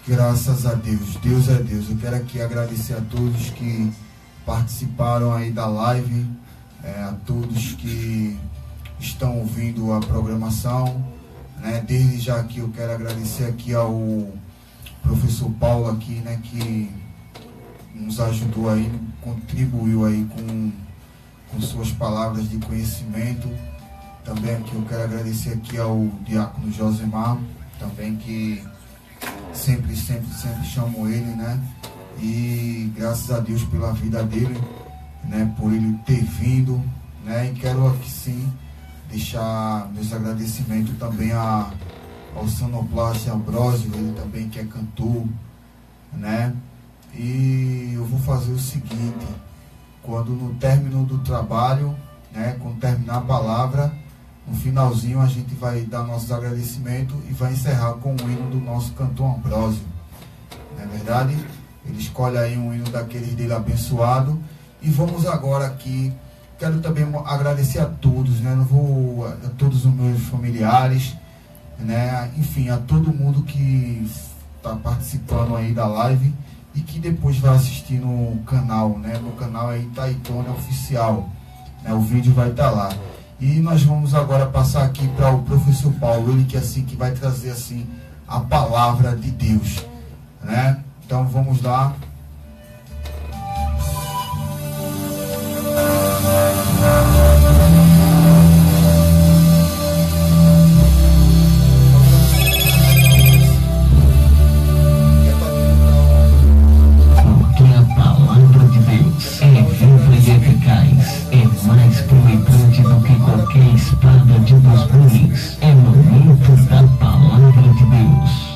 Graças a Deus, Deus é Deus. Eu quero aqui agradecer a todos que participaram aí da live, a todos que estão ouvindo a programação, né? Desde já aqui eu quero agradecer aqui ao professor Paulo aqui, né, que nos ajudou aí, contribuiu aí com suas palavras de conhecimento. Também aqui eu quero agradecer aqui ao diácono Josemar, também que sempre chamo ele, né? E graças a Deus pela vida dele, né? Por ele ter vindo, né? E quero aqui sim deixar meus agradecimentos também ao Sonoplast Ambrósio, ele também que é cantor, né? E eu vou fazer o seguinte: quando no término do trabalho, né? Quando terminar a palavra, no finalzinho a gente vai dar nossos agradecimentos e vai encerrar com o hino do nosso cantor Ambrósio. Não é verdade? Ele escolhe aí um hino daqueles dele abençoado. E vamos agora aqui. Quero também agradecer a todos, né? A todos os meus familiares, né? Enfim, a todo mundo que está participando aí da live e que depois vai assistir no canal, né? No canal aí Itaitona Oficial, né? O vídeo vai estar lá. E nós vamos agora passar aqui para o professor Paulo, ele que vai trazer assim a palavra de Deus, né? Então vamos lá. Porque a palavra de Deus é viva e eficaz, é mais penetrante do que qualquer espada de dois gumes. É momento da palavra de Deus.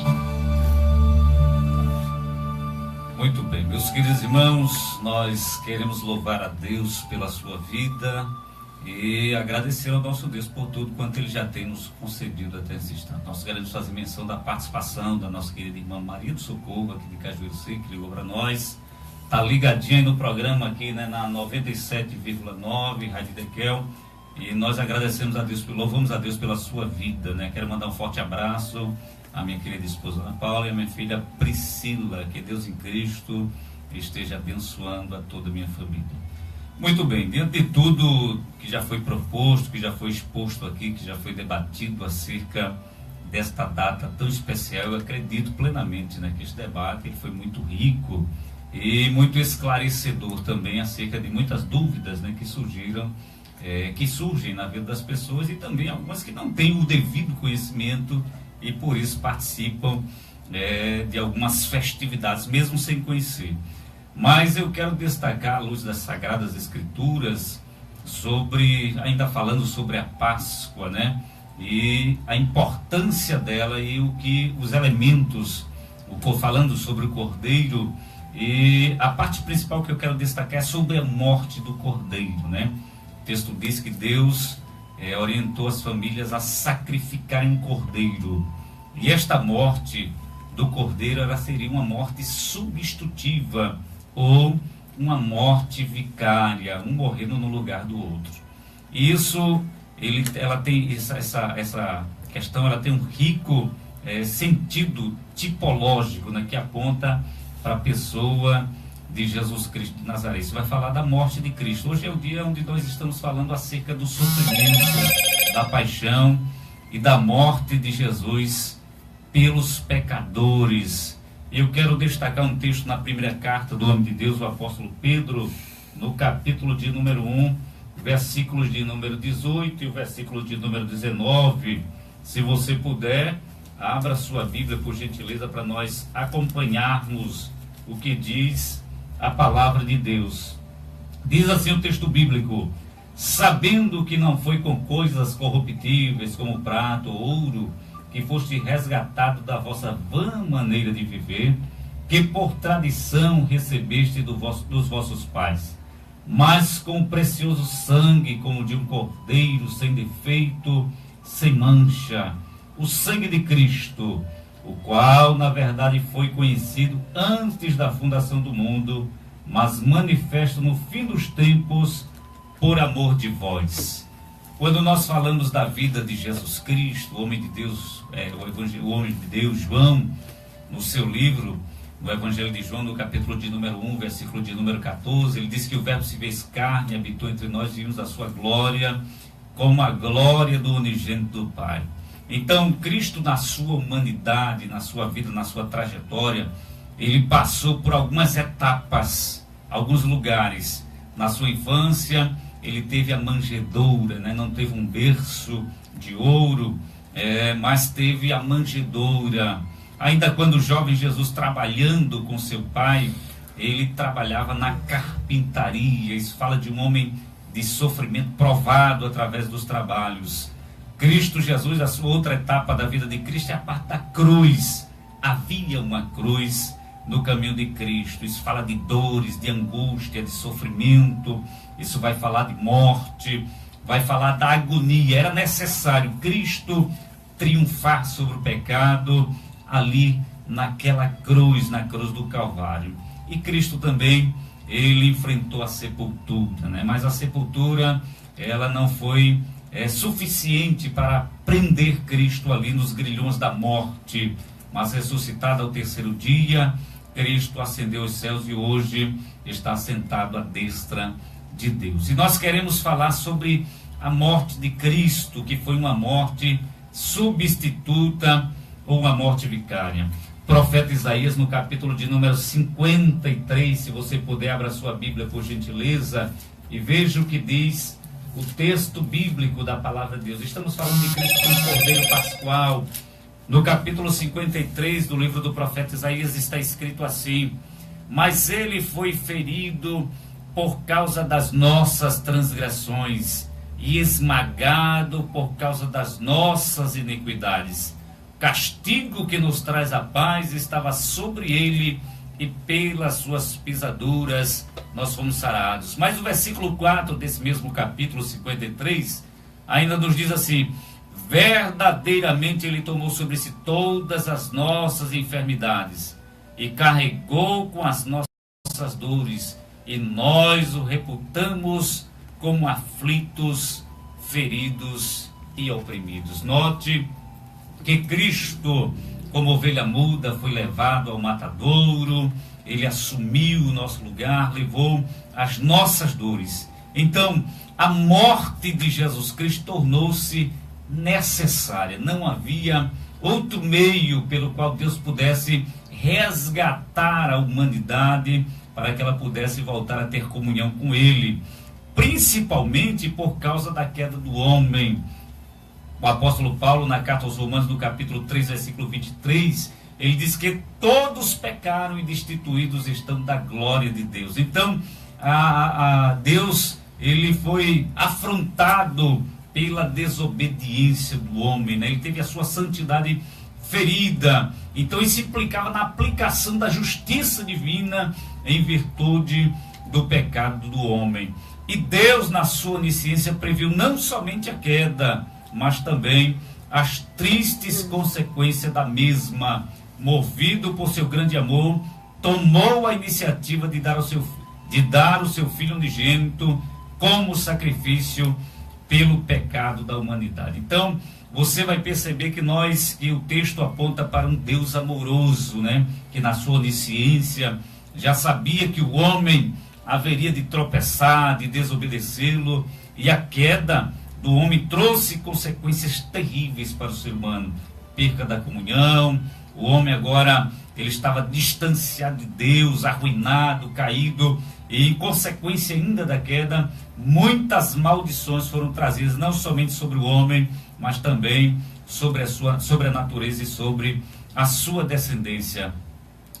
Muito bem, meus queridos irmãos, nós queremos louvar a Deus pela sua vida e agradecer ao nosso Deus por tudo quanto Ele já tem nos concedido até esse instante. Nós queremos fazer menção da participação da nossa querida irmã Maria do Socorro, aqui de Cajueiro Seco, que ligou para nós. Está ligadinha aí no programa aqui, né, na 97,9, Rádio Dequel. E nós agradecemos a Deus, louvamos a Deus pela sua vida, né? Quero mandar um forte abraço à minha querida esposa Ana Paula e à minha filha Priscila. Que Deus em Cristo esteja abençoando a toda a minha família. Muito bem, diante de tudo que já foi proposto, que já foi exposto aqui, que já foi debatido acerca desta data tão especial, eu acredito plenamente, né, que este debate ele foi muito rico e muito esclarecedor também acerca de muitas dúvidas, né, que surgem na vida das pessoas e também algumas que não têm o devido conhecimento e por isso participam de algumas festividades, mesmo sem conhecer. Mas eu quero destacar, à luz das Sagradas Escrituras, ainda falando sobre a Páscoa, né? E a importância dela e os elementos, falando sobre o Cordeiro, e a parte principal que eu quero destacar é sobre a morte do Cordeiro, né? O texto diz que Deus orientou as famílias a sacrificarem um cordeiro. E esta morte do cordeiro, ela seria uma morte substitutiva ou uma morte vicária, um morrendo no lugar do outro. E isso, ela tem essa questão, ela tem um rico sentido tipológico, né, que aponta para a pessoa de Jesus Cristo de Nazaré. Isso vai falar da morte de Cristo. Hoje é o dia onde nós estamos falando acerca do sofrimento, da paixão e da morte de Jesus pelos pecadores. Eu quero destacar um texto na primeira carta do homem de Deus, o apóstolo Pedro, no capítulo de número 1, versículos de número 18 e o versículo de número 19. Se você puder, abra sua Bíblia, por gentileza, para nós acompanharmos o que diz a palavra de Deus. Diz assim o texto bíblico: sabendo que não foi com coisas corruptíveis como prata ou ouro que foste resgatado da vossa vã maneira de viver, que por tradição recebeste dos vossos pais, mas com o precioso sangue como de um cordeiro sem defeito, sem mancha, o sangue de Cristo, o qual na verdade foi conhecido antes da fundação do mundo, mas manifesto no fim dos tempos por amor de vós. Quando nós falamos da vida de Jesus Cristo, o homem de Deus, o homem de Deus, João, no seu livro, no Evangelho de João, no capítulo de número 1, versículo de número 14, ele diz que o Verbo se fez carne e habitou entre nós e vimos a sua glória, como a glória do unigênito do Pai. Então, Cristo, na sua humanidade, na sua vida, na sua trajetória, ele passou por algumas etapas, alguns lugares. Na sua infância, ele teve a manjedoura, né? Não teve um berço de ouro, mas teve a manjedoura. Ainda quando jovem, Jesus trabalhando com seu pai, ele trabalhava na carpintaria. Isso fala de um homem de sofrimento provado através dos trabalhos. Cristo Jesus, a sua outra etapa da vida de Cristo é a parte da cruz. Havia uma cruz no caminho de Cristo. Isso fala de dores, de angústia, de sofrimento. Isso vai falar de morte, vai falar da agonia. Era necessário Cristo triunfar sobre o pecado ali naquela cruz, na cruz do Calvário. E Cristo também, ele enfrentou a sepultura, né? Mas a sepultura, ela não foi suficiente para prender Cristo ali nos grilhões da morte. Mas ressuscitado ao terceiro dia, Cristo ascendeu aos céus e hoje está sentado à destra de Deus. E nós queremos falar sobre a morte de Cristo, que foi uma morte substituta ou uma morte vicária. Profeta Isaías, no capítulo de número 53, se você puder, abra sua Bíblia por gentileza e veja o que diz o texto bíblico da palavra de Deus. Estamos falando de Cristo como Cordeiro Pascual. No capítulo 53 do livro do profeta Isaías está escrito assim: mas ele foi ferido por causa das nossas transgressões e esmagado por causa das nossas iniquidades. Castigo que nos traz a paz estava sobre ele, e pelas suas pisaduras nós fomos sarados. Mas o versículo 4 desse mesmo capítulo 53 ainda nos diz assim: verdadeiramente ele tomou sobre si todas as nossas enfermidades e carregou com as nossas dores, e nós o reputamos como aflitos, feridos e oprimidos. Note que Cristo, como ovelha muda, foi levado ao matadouro. Ele assumiu o nosso lugar, levou as nossas dores. Então, a morte de Jesus Cristo tornou-se necessária. Não havia outro meio pelo qual Deus pudesse resgatar a humanidade para que ela pudesse voltar a ter comunhão com Ele, principalmente por causa da queda do homem. O apóstolo Paulo, na carta aos Romanos, no capítulo 3, versículo 23, ele diz que todos pecaram e destituídos estão da glória de Deus. Então, Deus, ele foi afrontado pela desobediência do homem, né? Ele teve a sua santidade ferida. Então, isso implicava na aplicação da justiça divina em virtude do pecado do homem. E Deus, na sua onisciência, previu não somente a queda, mas também as tristes consequências da mesma. Movido por seu grande amor, tomou a iniciativa de dar o seu filho unigênito como sacrifício pelo pecado da humanidade. Então, você vai perceber que o texto aponta para um Deus amoroso, né? Que na sua onisciência já sabia que o homem haveria de tropeçar, de desobedecê-lo, e a queda do homem trouxe consequências terríveis para o ser humano. Perca da comunhão, o homem agora, ele estava distanciado de Deus, arruinado, caído, e em consequência ainda da queda, muitas maldições foram trazidas, não somente sobre o homem, mas também sobre a natureza e sobre a sua descendência.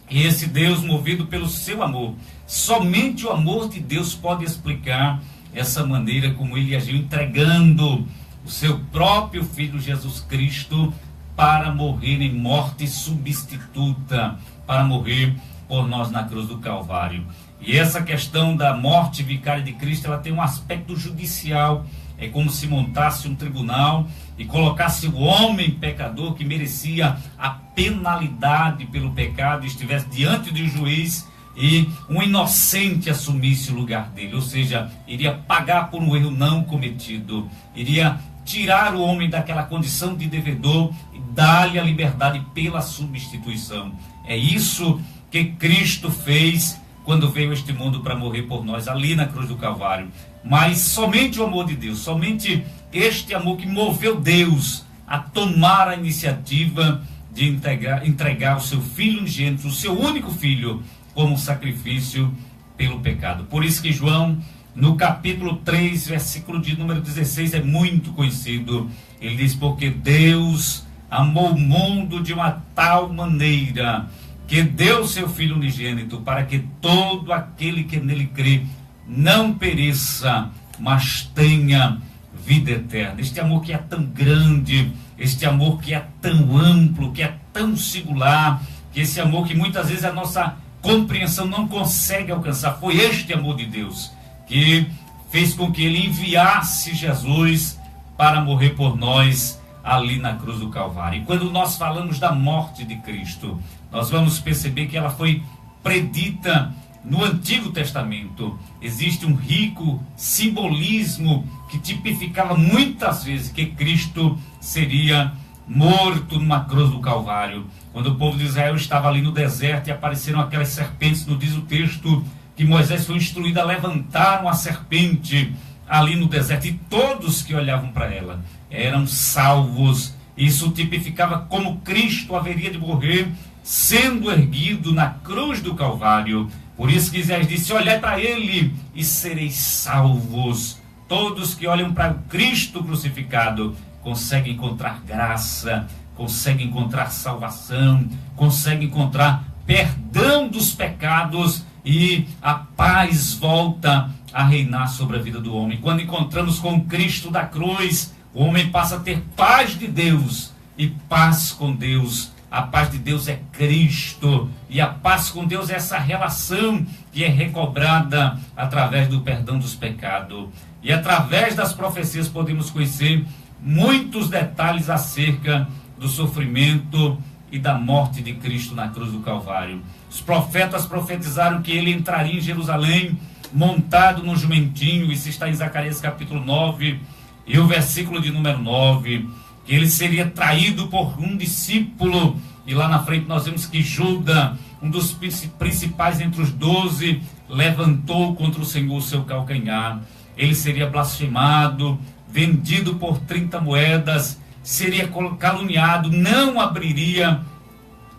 E esse Deus, movido pelo seu amor, somente o amor de Deus pode explicar essa maneira como ele agiu, entregando o seu próprio Filho Jesus Cristo para morrer em morte substituta, para morrer por nós na cruz do Calvário. E essa questão da morte vicária de Cristo, ela tem um aspecto judicial. É como se montasse um tribunal e colocasse o homem pecador que merecia a penalidade pelo pecado, estivesse diante de um juiz, e um inocente assumisse o lugar dele, ou seja, iria pagar por um erro não cometido, iria tirar o homem daquela condição de devedor e dar-lhe a liberdade pela substituição. É isso que Cristo fez quando veio a este mundo para morrer por nós, ali na cruz do Calvário. Mas somente o amor de Deus, somente este amor que moveu Deus a tomar a iniciativa de entregar o seu Filho unigênito, o seu único Filho, como sacrifício pelo pecado. Por isso que João, no capítulo 3, versículo de número 16, é muito conhecido. Ele diz: porque Deus amou o mundo de uma tal maneira que deu seu Filho unigênito, para que todo aquele que nele crê não pereça, mas tenha vida eterna. Este amor que é tão grande, este amor que é tão amplo, que é tão singular, que esse amor que muitas vezes a nossa compreensão não consegue alcançar. Foi este amor de Deus que fez com que ele enviasse Jesus para morrer por nós ali na cruz do Calvário. E quando nós falamos da morte de Cristo, nós vamos perceber que ela foi predita no Antigo Testamento. Existe um rico simbolismo que tipificava muitas vezes que Cristo seria morto numa cruz do Calvário. Quando o povo de Israel estava ali no deserto e apareceram aquelas serpentes, nos diz o texto que Moisés foi instruído a levantar uma serpente ali no deserto, e todos que olhavam para ela eram salvos. Isso tipificava como Cristo haveria de morrer, sendo erguido na cruz do Calvário. Por isso que Isaías disse: olhai para ele e sereis salvos. Todos que olham para o Cristo crucificado conseguem encontrar graça, conseguem encontrar salvação, conseguem encontrar perdão dos pecados, e a paz volta a reinar sobre a vida do homem. Quando encontramos com Cristo da cruz, o homem passa a ter paz de Deus e paz com Deus. A paz de Deus é Cristo, e a paz com Deus é essa relação que é recobrada através do perdão dos pecados. E através das profecias podemos conhecer muitos detalhes acerca do sofrimento e da morte de Cristo na cruz do Calvário. Os profetas profetizaram que ele entraria em Jerusalém montado num jumentinho. Isso está em Zacarias capítulo 9 e o versículo de número 9. Que ele seria traído por um discípulo, e lá na frente nós vemos que Judas, um dos principais entre os 12, levantou contra o Senhor o seu calcanhar. Ele seria blasfemado, vendido por 30 moedas, seria caluniado, não abriria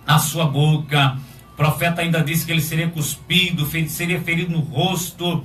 a sua boca. O profeta ainda disse que ele seria cuspido, seria ferido no rosto,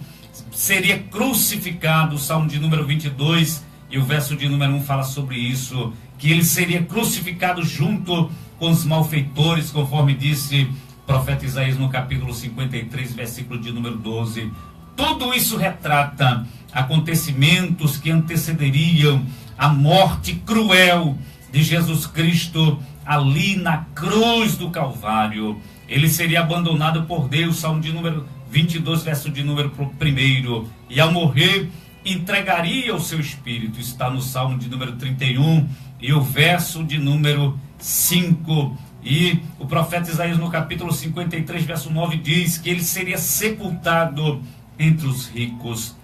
seria crucificado. O Salmo de número 22 e o verso de número 1 fala sobre isso, que ele seria crucificado junto com os malfeitores, conforme disse o profeta Isaías no capítulo 53, versículo de número 12. Tudo isso retrata acontecimentos que antecederiam a morte cruel de Jesus Cristo ali na cruz do Calvário. Ele seria abandonado por Deus, Salmo de número 22, verso de número 1, e ao morrer entregaria o seu espírito. Está no Salmo de número 31 e o verso de número 5. E o profeta Isaías no capítulo 53, verso 9 diz que ele seria sepultado entre os ricos.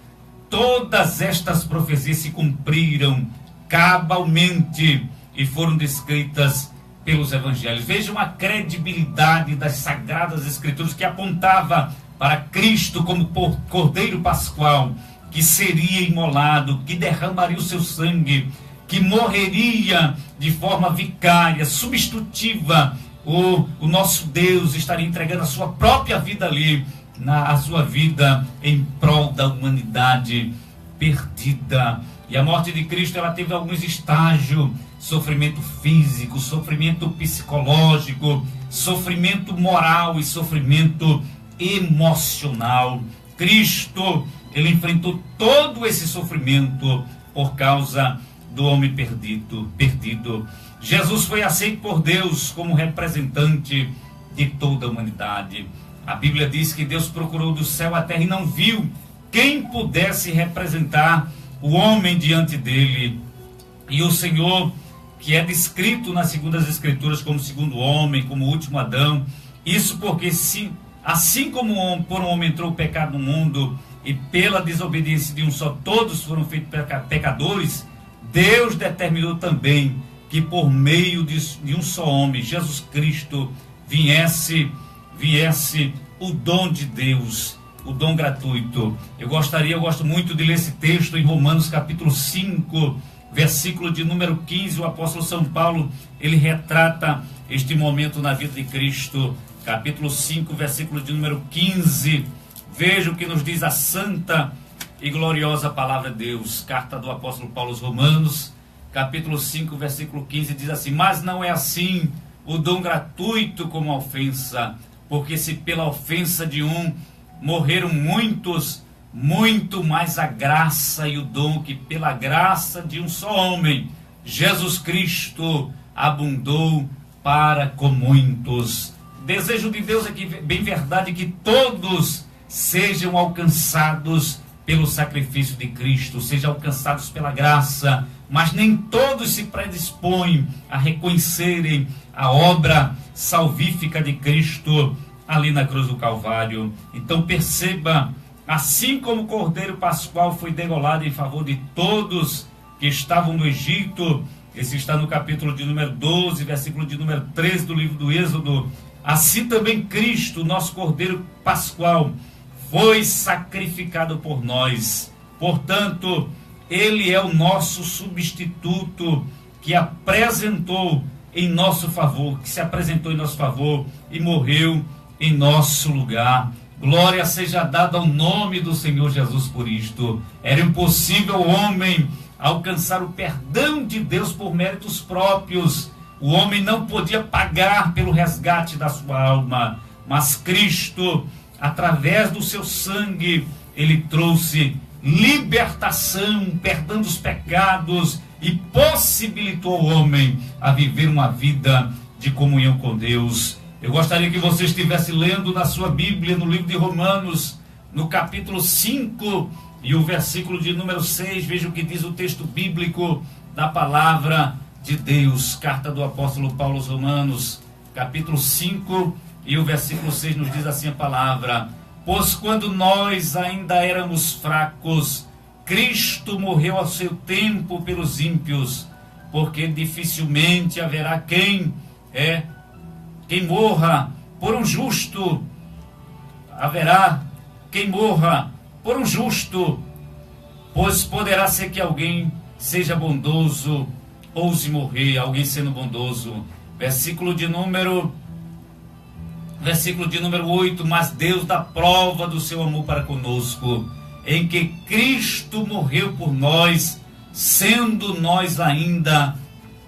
Todas estas profecias se cumpriram cabalmente e foram descritas pelos evangelhos. Vejam a credibilidade das sagradas escrituras, que apontava para Cristo como Cordeiro Pascual, que seria imolado, que derramaria o seu sangue, que morreria de forma vicária, substitutiva. O nosso Deus estaria entregando a sua própria vida ali, a sua vida em prol da humanidade perdida. E a morte de Cristo, ela teve alguns estágios: sofrimento físico, sofrimento psicológico, sofrimento moral e sofrimento emocional. Cristo, ele enfrentou todo esse sofrimento por causa do homem perdido. Jesus foi aceito por Deus como representante de toda a humanidade. A Bíblia diz que Deus procurou do céu a terra e não viu quem pudesse representar o homem diante dele. E o Senhor, que é descrito nas segundas escrituras como segundo homem, como último Adão, isso porque assim como por um homem entrou o pecado no mundo, e pela desobediência de um só todos foram feitos pecadores, Deus determinou também que por meio de um só homem, Jesus Cristo, viesse o dom de Deus, o dom gratuito. Eu gosto muito de ler esse texto em Romanos capítulo 5, versículo de número 15, o apóstolo São Paulo, ele retrata este momento na vida de Cristo. Capítulo 5, versículo de número 15. Veja o que nos diz a santa e gloriosa palavra de Deus. Carta do apóstolo Paulo aos Romanos, capítulo 5, versículo 15, diz assim: mas não é assim o dom gratuito como a ofensa, porque se pela ofensa de um morreram muitos, muito mais a graça e o dom que pela graça de um só homem, Jesus Cristo, abundou para com muitos. Desejo de Deus é que, bem verdade, que todos sejam alcançados pelo sacrifício de Cristo, sejam alcançados pela graça, mas nem todos se predispõem a reconhecerem a obra salvífica de Cristo ali na cruz do Calvário. Então perceba, assim como o Cordeiro Pascual foi degolado em favor de todos que estavam no Egito, esse está no capítulo de número 12, versículo de número 13 do livro do Êxodo, assim também Cristo, nosso Cordeiro Pascual, foi sacrificado por nós. Portanto, ele é o nosso substituto que apresentou em nosso favor, que se apresentou em nosso favor e morreu em nosso lugar. Glória seja dada ao nome do Senhor Jesus por isto. Era impossível ao homem alcançar o perdão de Deus por méritos próprios. O homem não podia pagar pelo resgate da sua alma, mas Cristo, através do seu sangue, ele trouxe libertação, perdão dos pecados e possibilitou ao homem a viver uma vida de comunhão com Deus. Eu gostaria que você estivesse lendo na sua Bíblia, no livro de Romanos, no capítulo 5 e o versículo de número 6, veja o que diz o texto bíblico da palavra de Deus. Carta do apóstolo Paulo aos Romanos, capítulo 5 e o versículo 6 nos diz assim a palavra: pois quando nós ainda éramos fracos, Cristo morreu ao seu tempo pelos ímpios, porque dificilmente haverá quem morra por um justo. Haverá quem morra por um justo, pois poderá ser que alguém seja bondoso, ouse morrer, alguém sendo bondoso. Versículo de número 8, mas Deus dá prova do seu amor para conosco, em que Cristo morreu por nós, sendo nós ainda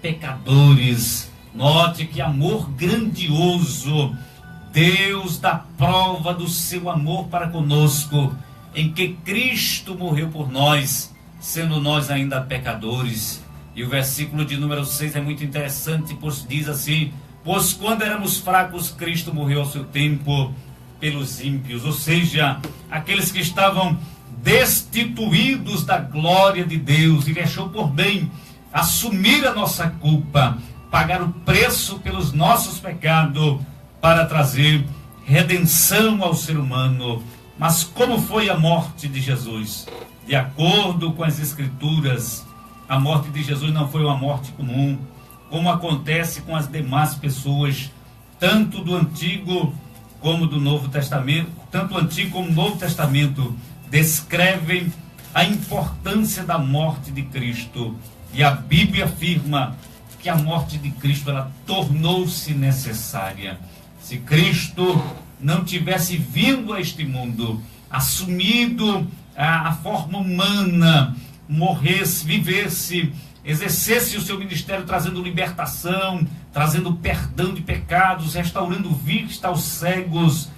pecadores. Note que amor grandioso. Deus dá prova do seu amor para conosco, em que Cristo morreu por nós, sendo nós ainda pecadores. E o versículo de número 6 é muito interessante, pois diz assim: pois quando éramos fracos, Cristo morreu ao seu tempo pelos ímpios, ou seja, aqueles que estavam destituídos da glória de Deus. Ele achou por bem assumir a nossa culpa, pagar o preço pelos nossos pecados, para trazer redenção ao ser humano. Mas como foi a morte de Jesus? De acordo com as Escrituras, a morte de Jesus não foi uma morte comum, como acontece com as demais pessoas, tanto do Antigo como do Novo Testamento. Tanto o Antigo como o Novo Testamento descrevem a importância da morte de Cristo. E a Bíblia afirma que a morte de Cristo, ela tornou-se necessária. Se Cristo não tivesse vindo a este mundo, assumido a forma humana, morresse, vivesse, exercesse o seu ministério trazendo libertação, trazendo perdão de pecados, restaurando vista aos cegos,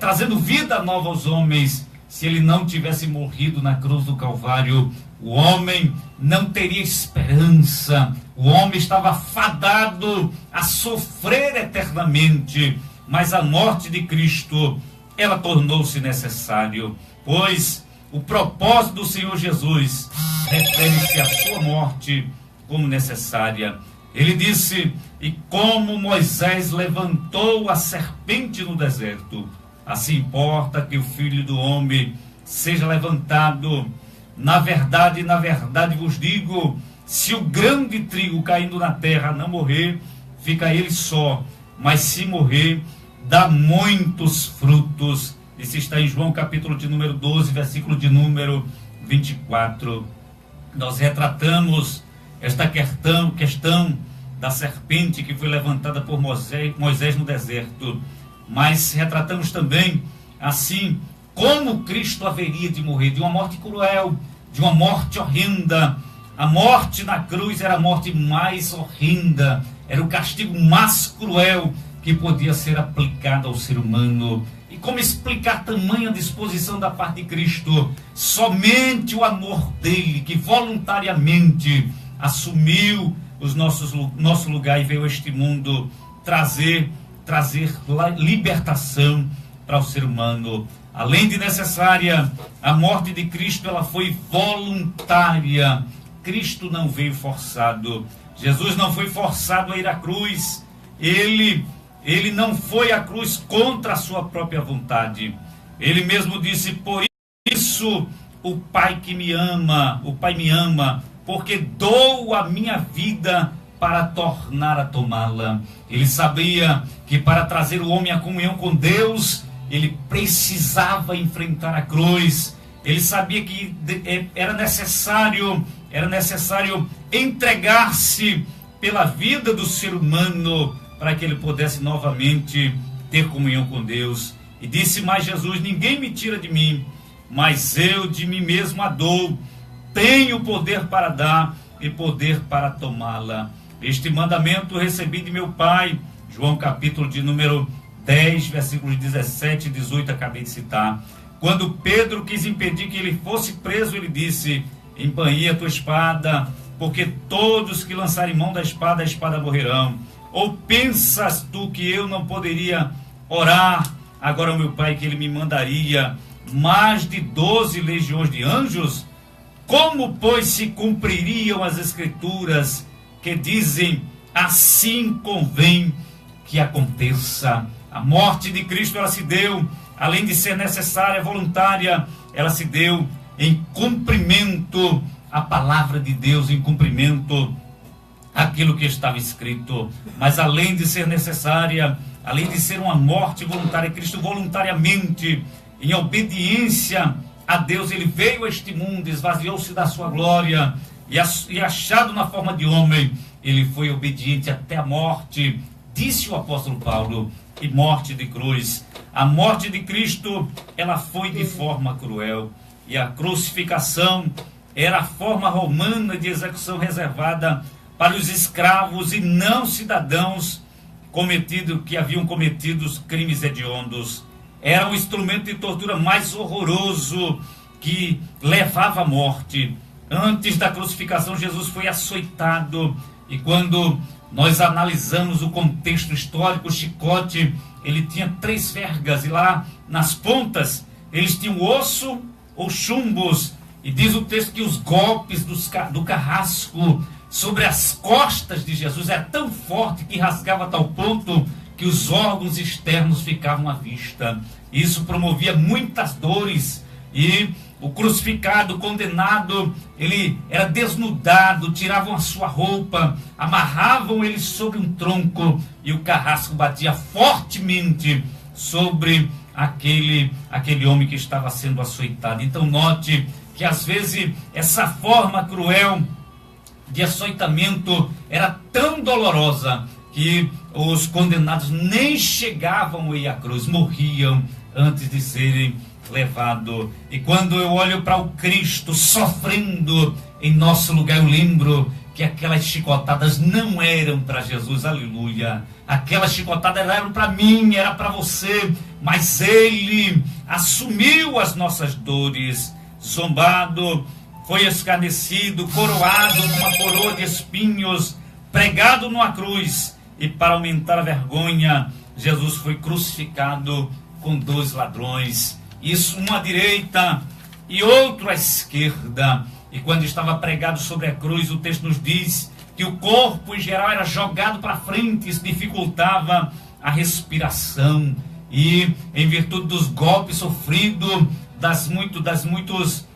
trazendo vida nova aos homens, se ele não tivesse morrido na cruz do Calvário, o homem não teria esperança. O homem estava fadado a sofrer eternamente. Mas a morte de Cristo, ela tornou-se necessário, pois o propósito do Senhor Jesus refere-se à sua morte como necessária. Ele disse: e como Moisés levantou a serpente no deserto, assim importa que o Filho do Homem seja levantado. Na verdade vos digo Se o grão de trigo caindo na terra não morrer, fica ele só, mas se morrer, dá muitos frutos. Isso está em João capítulo de número 12, versículo de número 24. Nós retratamos esta questão da serpente que foi levantada por Moisés no deserto, mas retratamos também, assim, como Cristo haveria de morrer, de uma morte cruel, de uma morte horrenda. A morte na cruz era a morte mais horrenda, era o castigo mais cruel que podia ser aplicado ao ser humano. E como explicar tamanha disposição da parte de Cristo? Somente o amor dele, que voluntariamente assumiu nosso lugar e veio a este mundo trazer libertação para o ser humano. Além de necessária, a morte de Cristo, ela foi voluntária. Cristo não veio forçado. Jesus não foi forçado a ir à cruz. Ele não foi à cruz contra a sua própria vontade. Ele mesmo disse: por isso o Pai me ama, porque dou a minha vida para tornar a tomá-la. Ele sabia que para trazer o homem à comunhão com Deus, ele precisava enfrentar a cruz. Ele sabia que era necessário entregar-se pela vida do ser humano para que ele pudesse novamente ter comunhão com Deus. E disse mais Jesus: ninguém me tira de mim, mas eu de mim mesmo a dou. Tenho poder para dar e poder para tomá-la. Este mandamento recebi de meu Pai. João capítulo de número 10, versículos 17 e 18, acabei de citar. Quando Pedro quis impedir que ele fosse preso, ele disse: embainhe a tua espada, porque todos que lançarem mão da espada, a espada morrerão. Ou pensas tu que eu não poderia orar agora ao meu Pai, que ele me mandaria mais de 12 legiões de anjos? Como, pois, se cumpririam as Escrituras que dizem: assim convém que aconteça? A morte de Cristo, ela se deu, além de ser necessária, voluntária, ela se deu em cumprimento à palavra de Deus, em cumprimento àquilo que estava escrito. Mas além de ser necessária, além de ser uma morte voluntária, Cristo voluntariamente, em obediência a Deus, ele veio a este mundo, esvaziou-se da sua glória e achado na forma de homem, ele foi obediente até a morte, disse o apóstolo Paulo, e morte de cruz. A morte de Cristo, ela foi de forma cruel, e a crucificação era a forma romana de execução reservada para os escravos e não cidadãos que haviam cometido crimes hediondos. Era um instrumento de tortura mais horroroso que levava à morte. Antes da crucificação, Jesus foi açoitado, e quando nós analisamos o contexto histórico, o chicote, ele tinha 3 vergas, e lá nas pontas eles tinham osso ou chumbos, e diz o texto que os golpes do carrasco sobre as costas de Jesus era tão forte que rasgava a tal ponto que os órgãos externos ficavam à vista. Isso promovia muitas dores, e o crucificado, o condenado, ele era desnudado, tiravam a sua roupa, amarravam ele sobre um tronco, e o carrasco batia fortemente sobre aquele homem que estava sendo açoitado. Então note que às vezes essa forma cruel de açoitamento era tão dolorosa que os condenados nem chegavam a ir à cruz, morriam antes de serem levados. E quando eu olho para o Cristo sofrendo em nosso lugar, eu lembro que aquelas chicotadas não eram para Jesus, aleluia. Aquelas chicotadas eram para mim, era para você, mas ele assumiu as nossas dores, zombado, foi escarnecido, coroado com uma coroa de espinhos, pregado numa cruz, e para aumentar a vergonha, Jesus foi crucificado com 2 ladrões, isso um à direita e outro à esquerda. E quando estava pregado sobre a cruz, o texto nos diz que o corpo em geral era jogado para frente, isso dificultava a respiração, e em virtude dos golpes sofridos, das muitos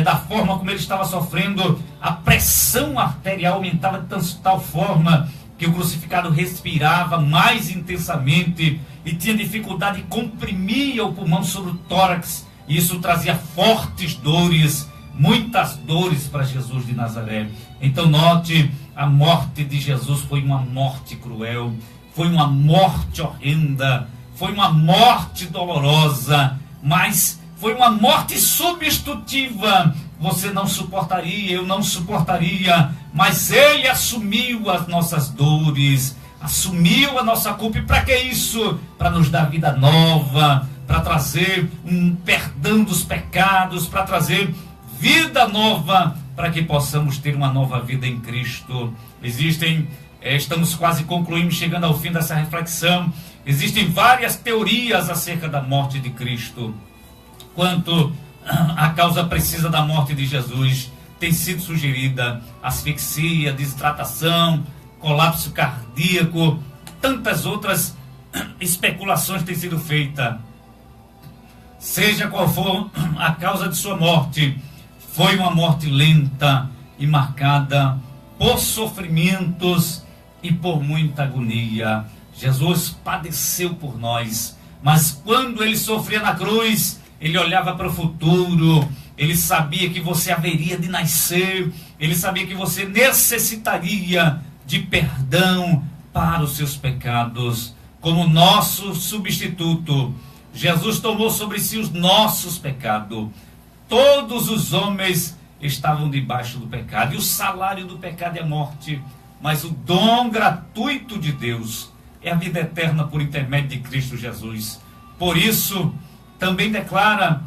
da forma como ele estava sofrendo, a pressão arterial aumentava de tal forma que o crucificado respirava mais intensamente e tinha dificuldade, comprimia o pulmão sobre o tórax, e isso trazia fortes dores, muitas dores para Jesus de Nazaré. Então note, a morte de Jesus foi uma morte cruel, foi uma morte horrenda, foi uma morte dolorosa, mas foi uma morte substitutiva. Você não suportaria, eu não suportaria, mas ele assumiu as nossas dores, assumiu a nossa culpa. E para que isso? Para nos dar vida nova, para trazer um perdão dos pecados, para trazer vida nova, para que possamos ter uma nova vida em Cristo. Estamos quase concluindo, chegando ao fim dessa reflexão. Existem várias teorias acerca da morte de Cristo. Quanto à causa precisa da morte de Jesus, tem sido sugerida asfixia, desidratação, colapso cardíaco, tantas outras especulações têm sido feitas. Seja qual for a causa de sua morte, foi uma morte lenta e marcada por sofrimentos e por muita agonia. Jesus padeceu por nós, mas quando ele sofria na cruz, ele olhava para o futuro, ele sabia que você haveria de nascer, ele sabia que você necessitaria de perdão para os seus pecados. Como nosso substituto, Jesus tomou sobre si os nossos pecados. Todos os homens estavam debaixo do pecado, e o salário do pecado é a morte, mas o dom gratuito de Deus é a vida eterna por intermédio de Cristo Jesus. Por isso, também declara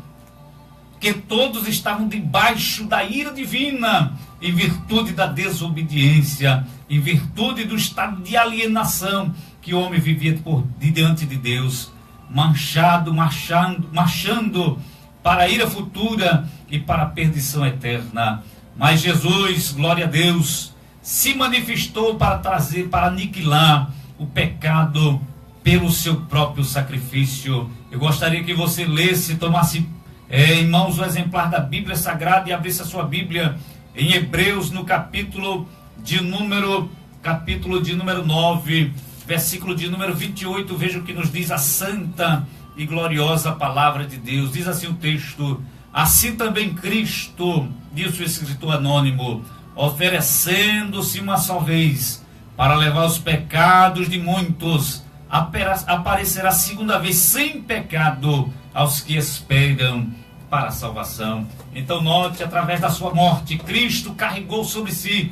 que todos estavam debaixo da ira divina, em virtude da desobediência, em virtude do estado de alienação que o homem vivia diante de Deus, marchando para a ira futura e para a perdição eterna. Mas Jesus, glória a Deus, se manifestou para aniquilar o pecado pelo seu próprio sacrifício. Eu gostaria que você lesse, tomasse em mãos o exemplar da Bíblia Sagrada e abrisse a sua Bíblia em Hebreus, no capítulo de número 9, versículo de número 28. Veja o que nos diz a santa e gloriosa palavra de Deus. Diz assim o texto: assim também Cristo, diz o escritor anônimo, oferecendo-se uma só vez para levar os pecados de muitos, aparecerá segunda vez sem pecado aos que esperam para a salvação. Então note, através da sua morte, Cristo carregou sobre si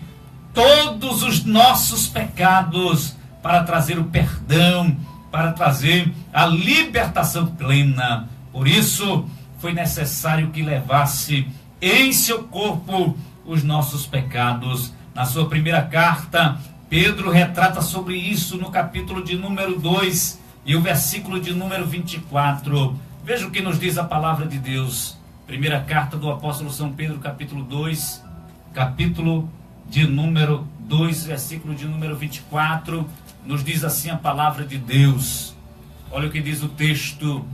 todos os nossos pecados para trazer o perdão, para trazer a libertação plena. Por isso foi necessário que levasse em seu corpo os nossos pecados. Na sua primeira carta, Pedro retrata sobre isso no capítulo de número 2 e o versículo de número 24. Veja o que nos diz a palavra de Deus. Primeira carta do apóstolo São Pedro, capítulo 2, capítulo de número 2, versículo de número 24, nos diz assim a palavra de Deus. Olha o que diz o texto: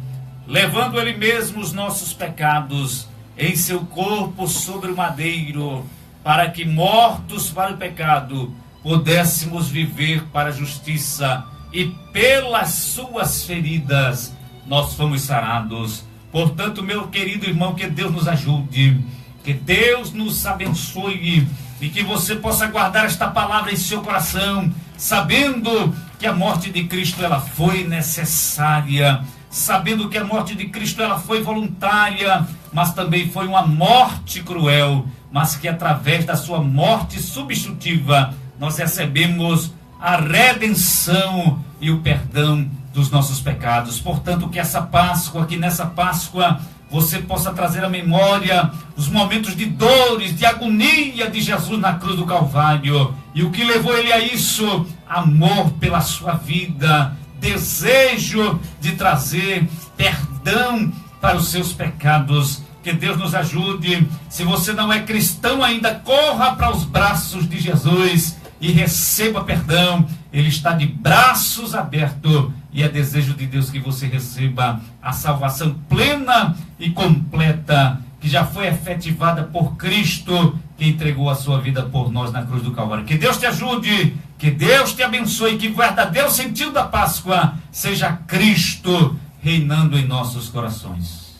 levando ele mesmo os nossos pecados em seu corpo sobre o madeiro, para que, mortos para o pecado, pudéssemos viver para a justiça, e pelas suas feridas nós fomos sarados. Portanto, meu querido irmão, que Deus nos ajude, que Deus nos abençoe, e que você possa guardar esta palavra em seu coração, sabendo que a morte de Cristo ela foi necessária, sabendo que a morte de Cristo ela foi voluntária, mas também foi uma morte cruel, mas que através da sua morte substitutiva nós recebemos a redenção e o perdão dos nossos pecados. Portanto, que essa Páscoa, que nessa Páscoa você possa trazer à memória os momentos de dores, de agonia de Jesus na cruz do Calvário, e o que levou ele a isso: amor pela sua vida, desejo de trazer perdão para os seus pecados. Que Deus nos ajude. Se você não é cristão ainda, corra para os braços de Jesus e receba perdão. Ele está de braços abertos, e é desejo de Deus que você receba a salvação plena e completa que que já foi efetivada por Cristo, que entregou a sua vida por nós na cruz do Calvário. Que Deus te ajude, que Deus te abençoe, que o verdadeiro sentido da Páscoa seja Cristo reinando em nossos corações.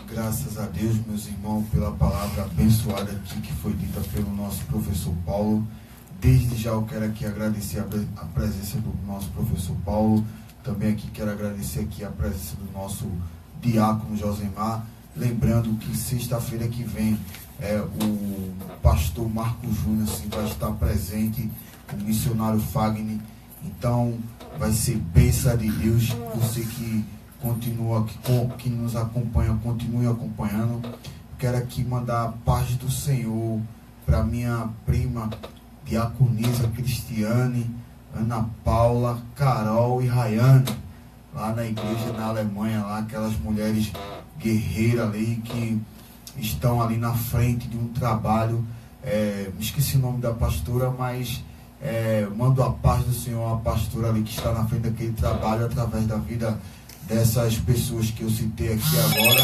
Graças a Deus, meus irmãos, pela palavra abençoada aqui que foi dita pelo nosso professor Paulo. Desde já eu quero aqui agradecer a presença do nosso professor Paulo. Também aqui quero agradecer aqui a presença do nosso diácono Josemar. Lembrando que sexta-feira que vem o pastor Marco Júnior vai estar presente, o missionário Fagner. Então vai ser bênção de Deus. Você que continua, que nos acompanha, continue acompanhando. Quero aqui mandar a paz do Senhor para minha prima diaconisa Cristiane, Ana Paula, Carol e Rayane, lá na igreja na Alemanha, lá aquelas mulheres guerreiras ali que estão ali na frente de um trabalho. Me esqueci o nome da pastora, mas mando a paz do Senhor à pastora ali que está na frente daquele trabalho, através da vida dessas pessoas que eu citei aqui agora.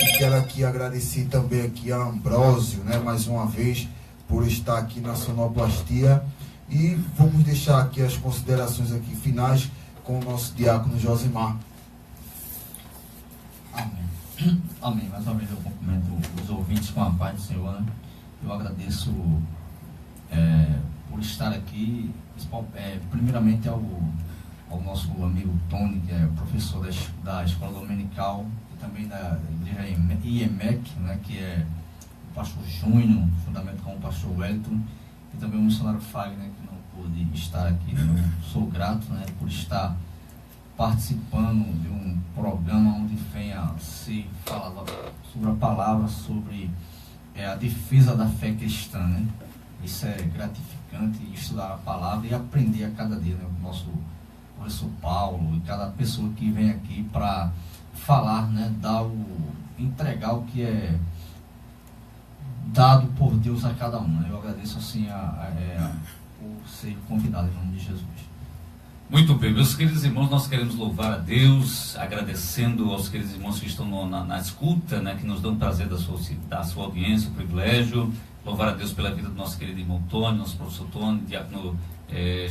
E quero aqui agradecer também aqui a Ambrósio, né, mais uma vez, por estar aqui na sonoplastia. E vamos deixar aqui as considerações aqui finais com o nosso diácono Josemar. Amém. Amém. Mais uma vez eu cumprimento os ouvintes com a paz do Senhor, né? Eu agradeço por estar aqui, primeiramente ao nosso amigo Tony, que é professor da Escola Dominical, e também da igreja IEMEC, né, que é o pastor Júnior, juntamente com o pastor Wellington, e também o missionário Fagner, que não pôde estar aqui. Eu sou grato, né, por estar participando de um programa onde venha se falar sobre a palavra, sobre a defesa da fé cristã, né? Isso é gratificante, estudar a palavra e aprender a cada dia, né? O nosso professor Paulo e cada pessoa que vem aqui para falar, né? Entregar o que é dado por Deus a cada um, né? Eu agradeço assim por ser convidado em nome de Jesus. Muito bem, meus queridos irmãos, nós queremos louvar a Deus, agradecendo aos queridos irmãos que estão na escuta, né, que nos dão prazer da sua audiência, o privilégio. Louvar a Deus pela vida do nosso querido irmão Tony, nosso professor Tony, diácono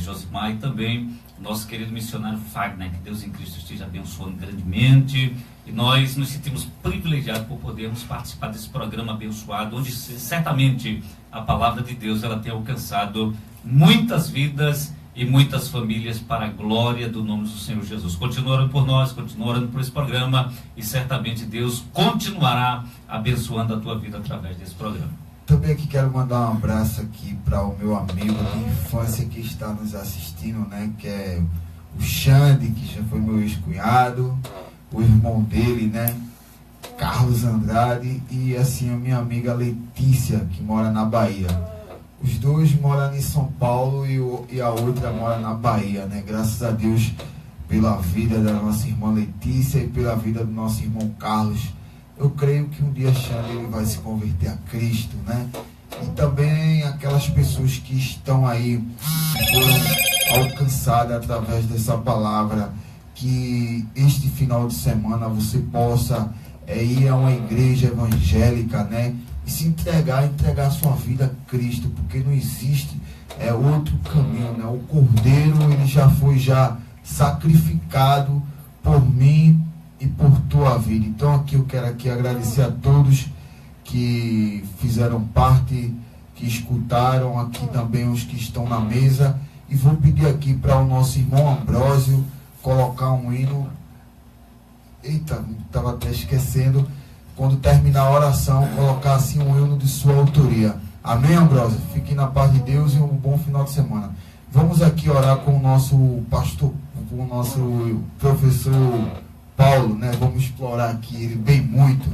Josimar, e também o nosso querido missionário Fagner. Que Deus em Cristo esteja abençoando grandemente. E nós nos sentimos privilegiados por podermos participar desse programa abençoado, onde certamente a palavra de Deus ela tem alcançado muitas vidas e muitas famílias para a glória do nome do Senhor Jesus. Continua orando por nós, continua orando por esse programa, e certamente Deus continuará abençoando a tua vida através desse programa. Também aqui quero mandar um abraço aqui para o meu amigo de infância que está nos assistindo, né, que é o Xande, que já foi meu ex-cunhado, o irmão dele, né, Carlos Andrade, e assim a minha amiga Letícia, que mora na Bahia. Os dois moram em São Paulo e a outra mora na Bahia, né? Graças a Deus pela vida da nossa irmã Letícia e pela vida do nosso irmão Carlos. Eu creio que um dia Xande ele vai se converter a Cristo, né? E também aquelas pessoas que estão aí, que foram alcançadas através dessa palavra, que este final de semana você possa ir a uma igreja evangélica, né? E se entregar a sua vida a Cristo, porque não existe outro caminho, né? O Cordeiro ele já foi sacrificado por mim e por tua vida. Então aqui eu quero agradecer a todos que fizeram parte, que escutaram, aqui também os que estão na mesa, e vou pedir aqui para o nosso irmão Ambrósio colocar um hino. Eita, estava até esquecendo. Quando terminar a oração, colocar assim um hino de sua autoria. Amém, Ambrósio? Fiquem na paz de Deus e um bom final de semana. Vamos aqui orar com o nosso pastor, com o nosso professor Paulo, né? Vamos explorar aqui ele bem muito.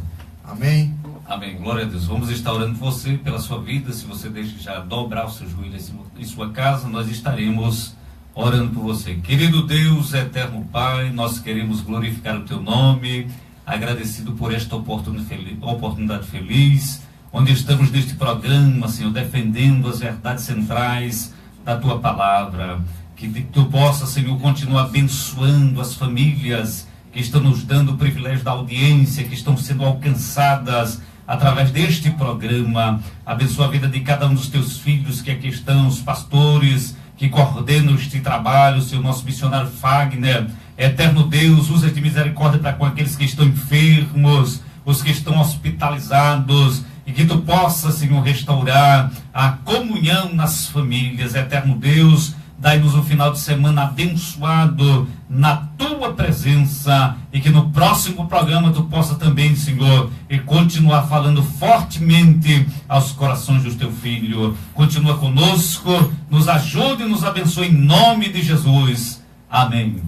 Amém? Amém. Glória a Deus. Vamos estar orando por você, pela sua vida. Se você deixa dobrar o seu joelho em sua casa, nós estaremos orando por você. Querido Deus, eterno Pai, nós queremos glorificar o teu nome, agradecido por esta oportunidade feliz, onde estamos neste programa, Senhor, defendendo as verdades centrais da tua palavra. Que tu possa, Senhor, continuar abençoando as famílias que estão nos dando o privilégio da audiência, que estão sendo alcançadas através deste programa. Abençoa a vida de cada um dos teus filhos que aqui estão, os pastores que coordenam este trabalho, o Senhor, nosso missionário Fagner. Eterno Deus, usa de misericórdia para com aqueles que estão enfermos, os que estão hospitalizados, e que tu possa, Senhor, restaurar a comunhão nas famílias. Eterno Deus, dai-nos um final de semana abençoado na tua presença, e que no próximo programa tu possa também, Senhor, e continuar falando fortemente aos corações do teu filho. Continua conosco, nos ajude e nos abençoe em nome de Jesus. Amém.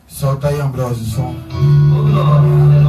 Solta aí, Ambrósio, o som.